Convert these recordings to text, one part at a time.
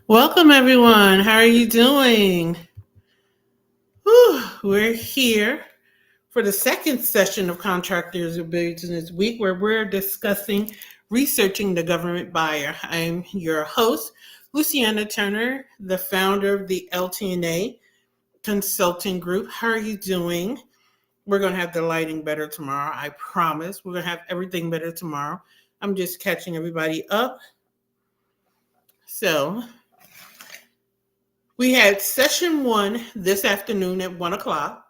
Welcome, everyone. How are you doing? We're here for the second session of Contractors of Business Week, where we're discussing researching the government buyer. I'm your host, Luciana Turner, the founder of the LT&A Consulting Group. How are you doing? We're going to have the lighting better tomorrow. I promise. We're going to have everything better tomorrow. I'm just catching everybody up. So, we had session one this afternoon at 1 o'clock.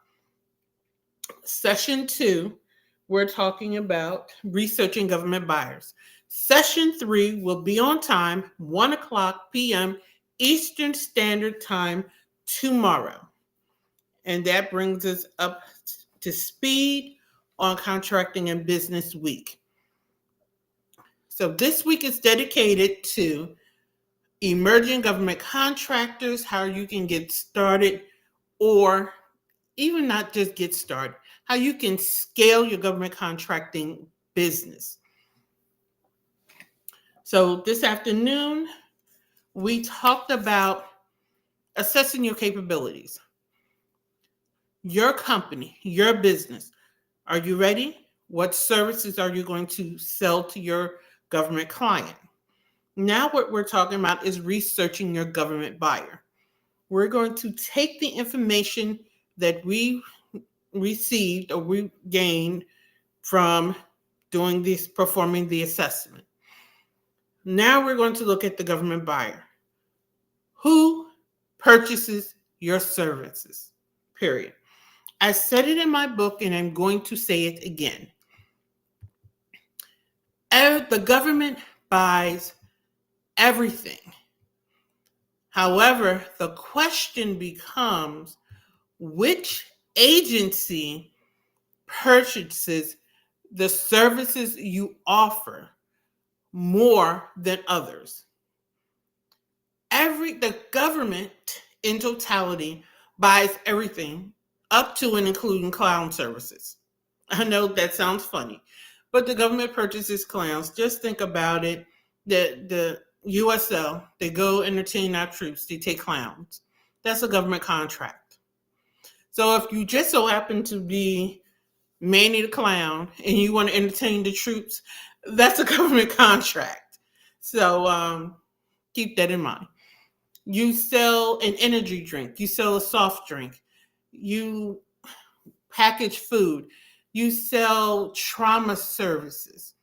Session two, we're talking about researching government buyers. Session three will be on time, 1 o'clock p.m. Eastern Standard Time tomorrow. And that brings us up to speed on Contracting and Business Week. So this week is dedicated to emerging government contractors, how you can get started, or even not just get started, how you can scale your government contracting business. So this afternoon, we talked about assessing your capabilities. Your company, your business, are you ready? What services are you going to sell to your government client? Now what we're talking about is researching your government buyer. We're going to take the information that we received or we gained from performing the assessment. Now we're going to look at the government buyer. Who purchases your services? Period. I said it in my book and I'm going to say it again. The government buys everything. However, the question becomes which agency purchases the services you offer more than others. The government in totality buys everything up to and including clown services. I know that sounds funny, but the government purchases clowns. Just think about it. The USL, they go entertain our troops, they take clowns. That's a government contract. So if you just so happen to be Manny the Clown and you want to entertain the troops, that's a government contract. So keep that in mind. You sell an energy drink, you sell a soft drink, you package food, you sell trauma services,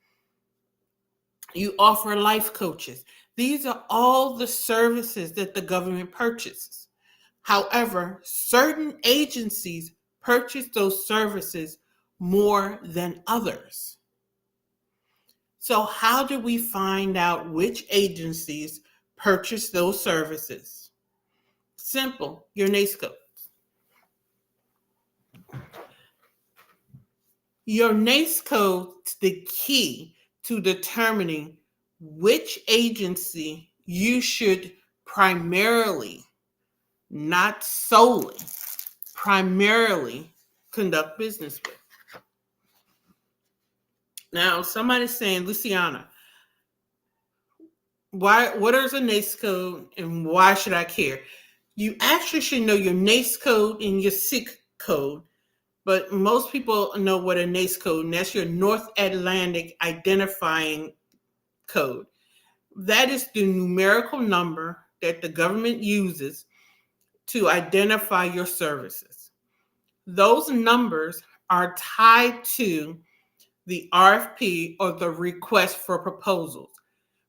you offer life coaches. These are all the services that the government purchases. However, certain agencies purchase those services more than others. So how do we find out which agencies purchase those services? Simple, your NAICS code. Your NAICS code is the key to determining which agency you should primarily, not solely, primarily conduct business with. Now, somebody's saying, Luciana, what is a NAICS code and why should I care? You actually should know your NAICS code and your SIC code, but most people know what a NAICS code, and that's your North Atlantic identifying code. That is the numerical number that the government uses to identify your services. Those numbers are tied to the RFP or the request for proposals.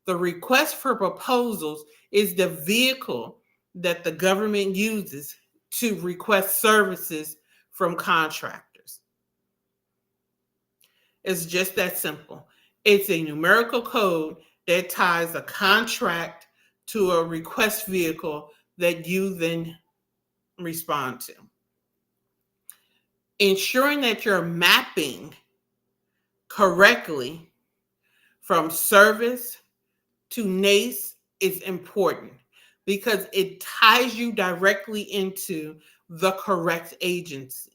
The request for proposals is the vehicle that the government uses to request services from contractors. It's just that simple. It's a numerical code that ties a contract to a request vehicle that you then respond to. Ensuring that you're mapping correctly from service to NAICS is important because it ties you directly into the correct agency.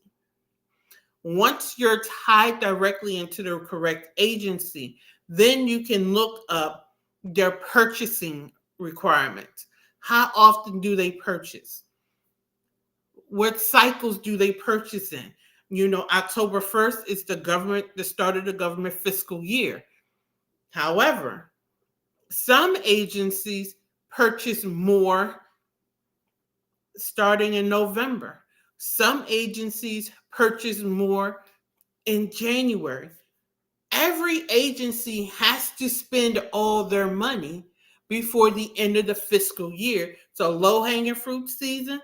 Once you're tied directly into the correct agency, then you can look up their purchasing requirements. How often do they purchase? What cycles do they purchase in? October 1st is the start of the government fiscal year. However, some agencies purchase more starting in November. Some agencies purchase more in January. Every agency has to spend all their money before the end of the fiscal year. So low hanging fruit season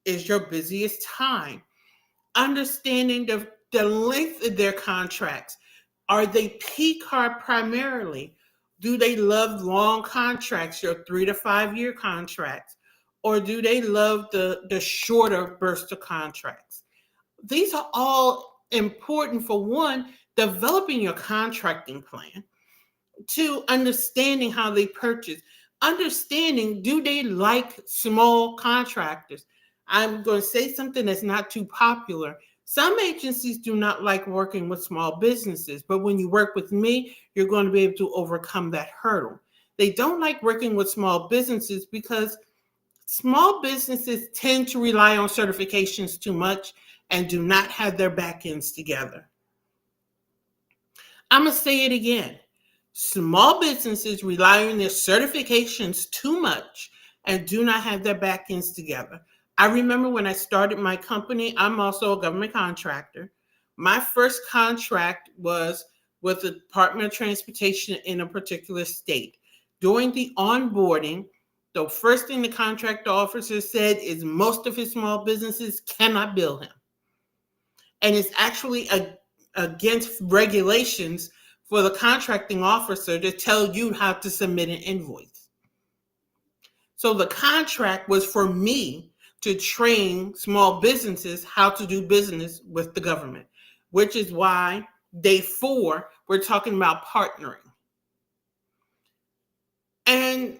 is your busiest time. Understanding the length of their contracts. Are they P card primarily? Do they love long contracts, your 3 to 5 year contracts? Or do they love the shorter burst of contracts? These are all important for one, developing your contracting plan, two, understanding how they purchase, understanding do they like small contractors. I'm going to say something that's not too popular. Some agencies do not like working with small businesses, but when you work with me, you're going to be able to overcome that hurdle. They don't like working with small businesses because small businesses tend to rely on certifications too much and do not have their back ends together. I'm going to say it again. Small businesses rely on their certifications too much and do not have their back ends together. I remember when I started my company, I'm also a government contractor. My first contract was with the Department of Transportation in a particular state. During the onboarding, the first thing the contract officer said is most of his small businesses cannot bill him. And it's actually against regulations for the contracting officer to tell you how to submit an invoice. So the contract was for me to train small businesses how to do business with the government, which is why day 4, we're talking about partnering. And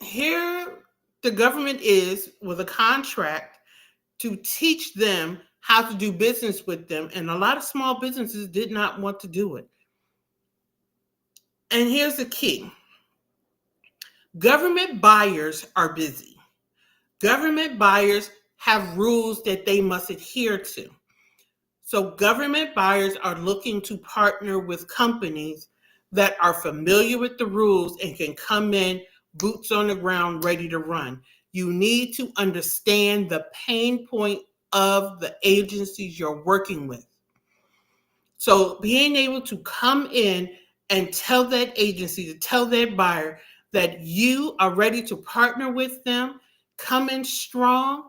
here the government is with a contract to teach them how to do business with them. And a lot of small businesses did not want to do it. And here's the key. Government buyers are busy. Government buyers have rules that they must adhere to. So government buyers are looking to partner with companies that are familiar with the rules and can come in, boots on the ground, ready to run. You need to understand the pain point of the agencies you're working with. So being able to come in and tell that agency, to tell that buyer that you are ready to partner with them, come in strong,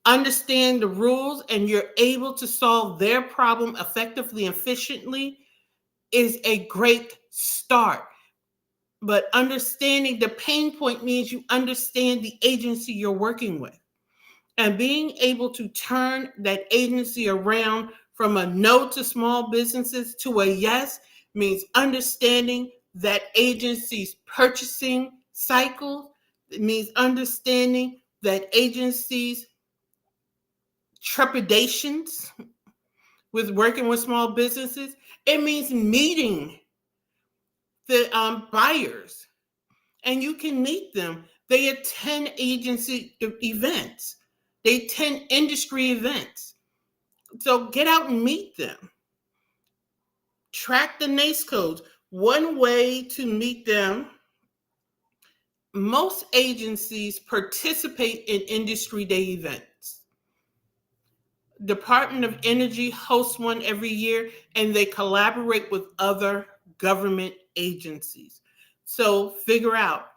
understand the rules, and you're able to solve their problem effectively and efficiently is a great start. But understanding the pain point means you understand the agency you're working with. And being able to turn that agency around from a no to small businesses to a yes means understanding that agency's purchasing cycle. It means understanding that agency's trepidations with working with small businesses. It means meeting the buyers, and you can meet them. They attend agency events. They attend industry events. So get out and meet them. Track the NACE codes. One way to meet them, most agencies participate in industry day events. Department of Energy hosts one every year, and they collaborate with other government agencies. So figure out,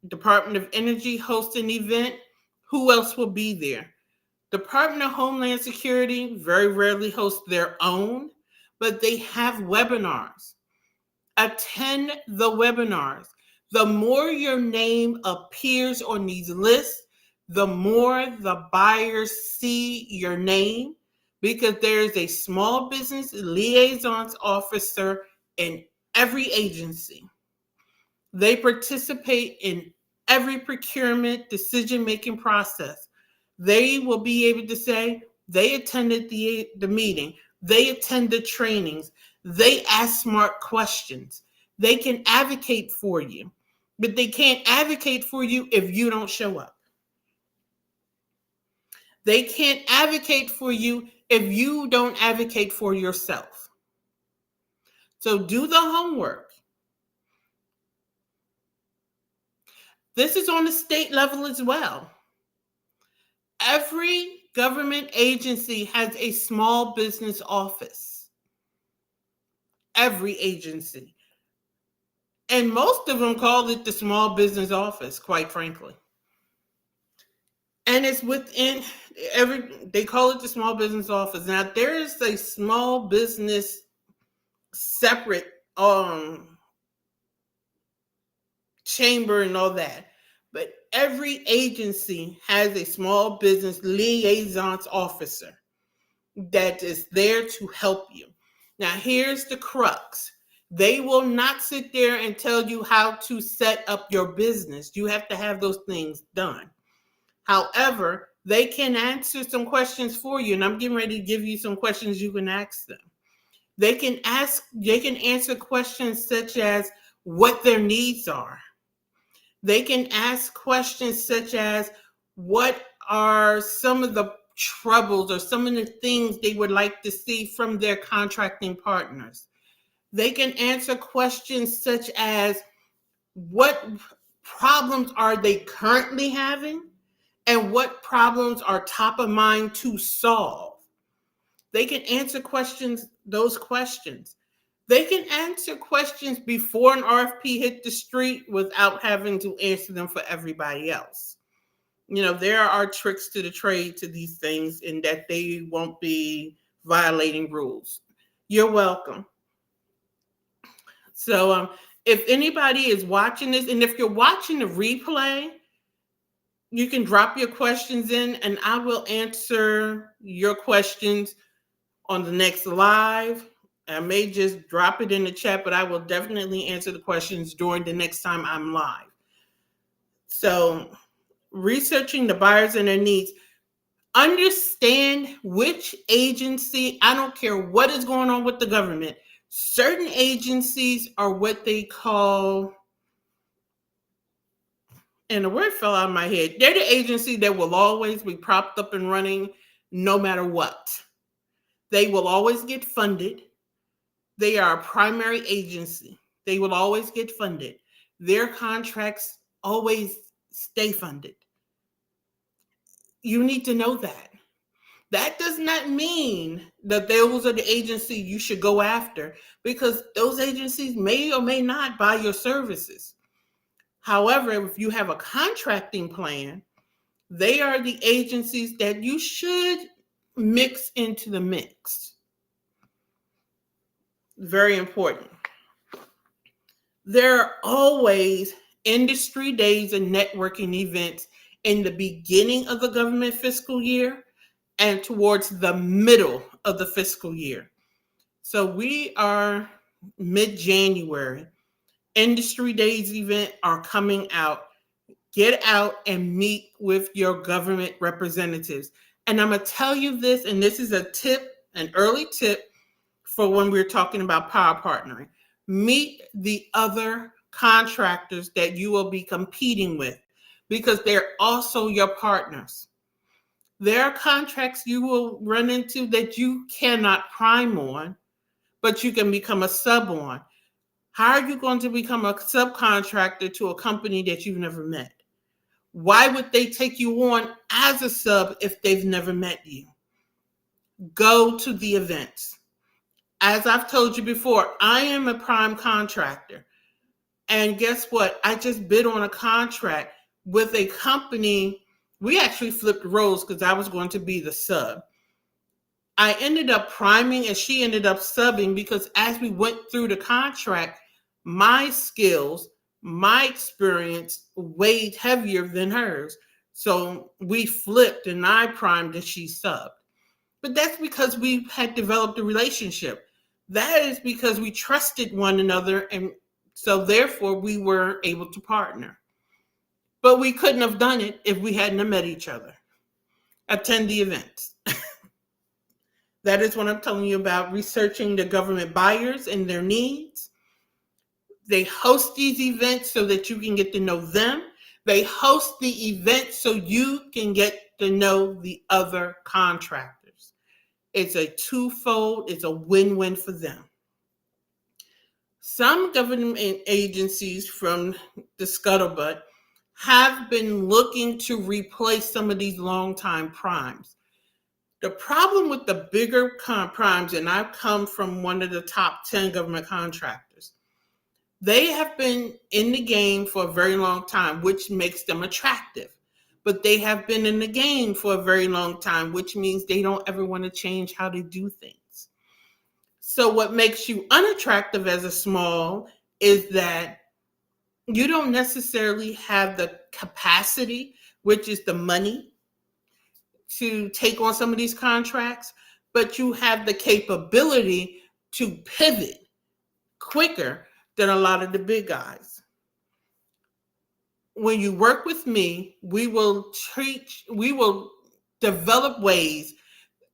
Department of Energy hosts an event, who else will be there? Department of Homeland Security very rarely hosts their own, but they have webinars. Attend the webinars. The more your name appears on these lists, the more the buyers see your name, because there is a small business liaisons officer in every agency. They participate in every procurement decision-making process. They will be able to say they attended the meeting, they attend the trainings, they ask smart questions, they can advocate for you. but they can't advocate for you if you don't show up. They can't advocate for you if you don't advocate for yourself. So do the homework. This is on the state level as well. Every government agency has a small business office. Every agency. And most of them call it the small business office, quite frankly. And it's within they call it the small business office. Now, there is a small business separate chamber and all that. But every agency has a small business liaisons officer that is there to help you. Now, here's the crux. They will not sit there and tell you how to set up your business. You have to have those things done. However, they can answer some questions for you, and I'm getting ready to give you some questions you can ask them. They can answer questions such as what their needs are. They can ask questions such as what are some of the troubles or some of the things they would like to see from their contracting partners. They can answer questions such as what problems are they currently having and what problems are top of mind to solve. They can answer those questions. They can answer questions before an RFP hit the street without having to answer them for everybody else. There are tricks to the trade to these things in that they won't be violating rules. You're welcome. So if anybody is watching this, and if you're watching the replay, you can drop your questions in and I will answer your questions on the next live. I may just drop it in the chat, but I will definitely answer the questions during the next time I'm live. So, researching the buyers and their needs. Understand which agency, I don't care what is going on with the government, certain agencies are what they call, and the word fell out of my head, they're the agency that will always be propped up and running no matter what. They will always get funded. They are a primary agency. They will always get funded. Their contracts always stay funded. You need to know that. That does not mean that those are the agencies you should go after, because those agencies may or may not buy your services. However, if you have a contracting plan, they are the agencies that you should mix into the mix. Very important. There are always industry days and networking events in the beginning of the government fiscal year and towards the middle of the fiscal year. So we are mid-January. Industry days event are coming out. Get out and meet with your government representatives. And I'm going to tell you this, and this is a tip, an early tip for when we're talking about power partnering. Meet the other contractors that you will be competing with, because they're also your partners. There are contracts you will run into that you cannot prime on, but you can become a sub on. How are you going to become a subcontractor to a company that you've never met? Why would they take you on as a sub if they've never met you? Go to the events. As I've told you before, I am a prime contractor. And guess what? I just bid on a contract with a company. We actually flipped roles because I was going to be the sub. I ended up priming and she ended up subbing because as we went through the contract, my skills, my experience weighed heavier than hers. So we flipped and I primed and she subbed. But that's because we had developed a relationship. That is because we trusted one another, and so therefore we were able to partner. But we couldn't have done it if we hadn't have met each other. Attend the events. That is what I'm telling you about, researching the government buyers and their needs. They host these events so that you can get to know them. They host the event so you can get to know the other contractors. It's a twofold, it's a win-win for them. Some government agencies from the scuttlebutt have been looking to replace some of these long-time primes. The problem with the bigger primes, and I've come from one of the top 10 government contractors, they have been in the game for a very long time, which makes them attractive. But they have been in the game for a very long time, which means they don't ever want to change how they do things. So what makes you unattractive as a small is that you don't necessarily have the capacity, which is the money, to take on some of these contracts, but you have the capability to pivot quicker than a lot of the big guys. When you work with me, we will develop ways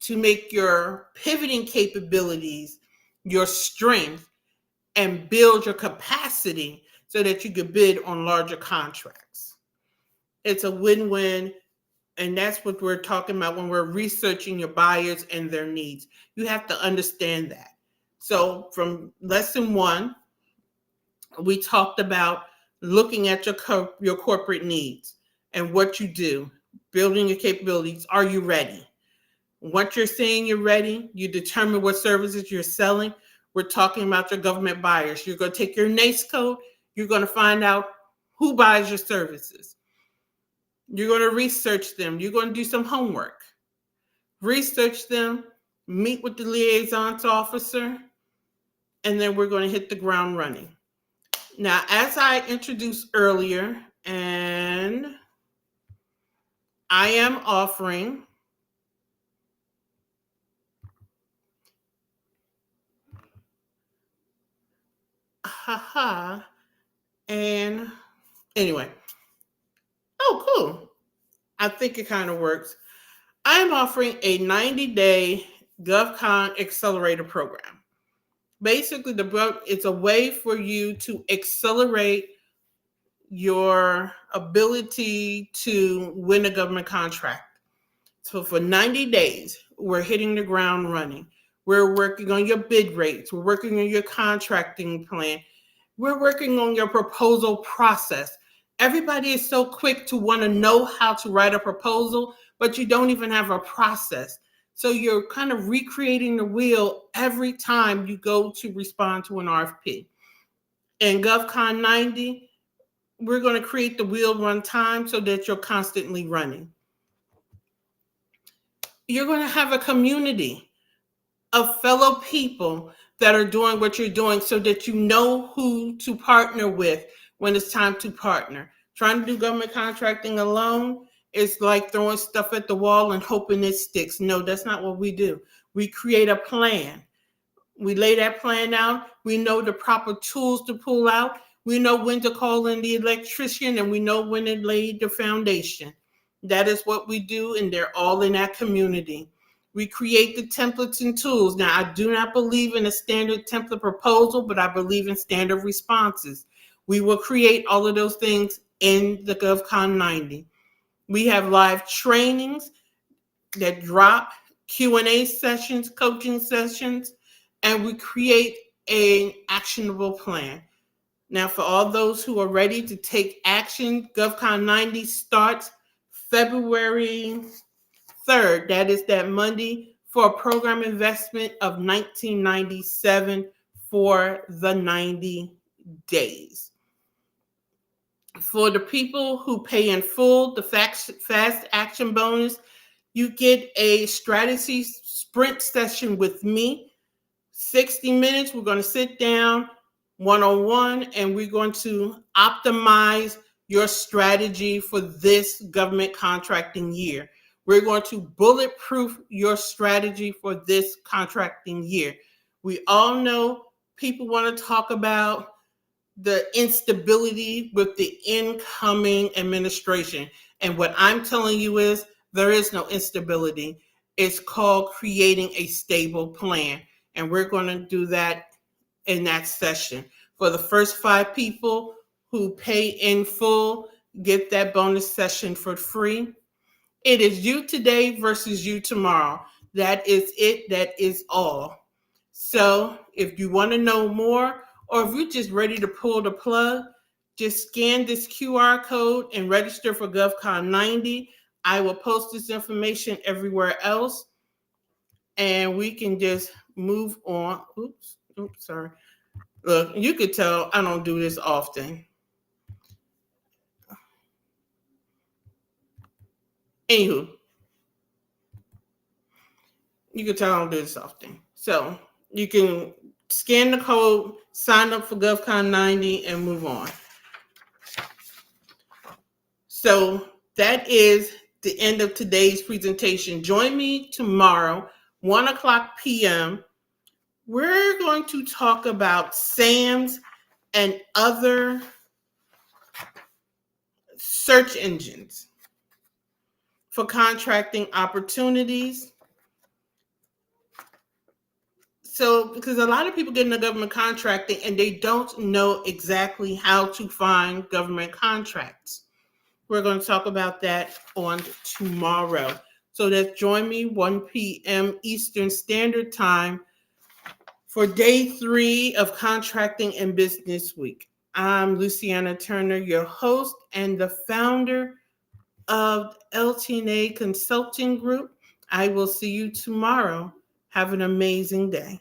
to make your pivoting capabilities your strength and build your capacity so that you can bid on larger contracts. It's a win-win, and that's what we're talking about when we're researching your buyers and their needs. You have to understand that. So from lesson 1, we talked about looking at your corporate needs and what you do, building your capabilities. Are you ready? Once you're saying you're ready, you determine what services you're selling. We're talking about your government buyers. You're going to take your NAICS code. You're going to find out who buys your services. You're going to research them. You're going to do some homework. Research them, meet with the liaisons officer, and then we're going to hit the ground running. Now, as I introduced earlier, and I am offering and anyway. Oh, cool. I think it kind of works. I'm offering a 90-day GovCon Accelerator program. Basically, it's a way for you to accelerate your ability to win a government contract. So for 90 days, we're hitting the ground running. We're working on your bid rates. We're working on your contracting plan. We're working on your proposal process. Everybody is so quick to want to know how to write a proposal, but you don't even have a process. So you're kind of recreating the wheel every time you go to respond to an RFP. In GovCon 90, we're going to create the wheel run time so that you're constantly running. You're going to have a community of fellow people that are doing what you're doing so that you know who to partner with when it's time to partner. Trying to do government contracting alone is like throwing stuff at the wall and hoping it sticks. No, that's not what we do. We create a plan. We lay that plan out. We know the proper tools to pull out. We know when to call in the electrician, and we know when to lay the foundation. That is what we do, and they're all in that community. We create the templates and tools. Now, I do not believe in a standard template proposal, but I believe in standard responses. We will create all of those things in the GovCon 90. We have live trainings that drop, Q&A sessions, coaching sessions, and we create an actionable plan. Now, for all those who are ready to take action, GovCon 90 starts February 3rd. That is that Monday, for a program investment of $19.97 for the 90 days. For the people who pay in full, the fast action bonus, you get a strategy sprint session with me. 60 minutes, we're going to sit down one-on-one, and we're going to optimize your strategy for this government contracting year. We're going to bulletproof your strategy for this contracting year. We all know people want to talk about the instability with the incoming administration. And what I'm telling you is there is no instability. It's called creating a stable plan. And we're going to do that in that session. For the first 5 people who pay in full, get that bonus session for free. It is you today versus you tomorrow. That is it. That is all. So if you want to know more, or if you're just ready to pull the plug, just scan this QR code and register for GovCon 90. I will post this information everywhere else, and we can just move on. Oops, sorry. Look, you could tell I don't do this often. Anywho, you can tell I don't do this often. So you can scan the code, sign up for GovCon 90, and move on. So that is the end of today's presentation. Join me tomorrow, 1 o'clock p.m. We're going to talk about SAMs and other search engines for contracting opportunities. So, because a lot of people get into government contracting and they don't know exactly how to find government contracts. We're going to talk about that on tomorrow. So that's join me 1 p.m. Eastern Standard Time for day 3 of Contracting and Business Week. I'm Luciana Turner, your host and the founder of LT&A Consulting Group. I will see you tomorrow. Have an amazing day.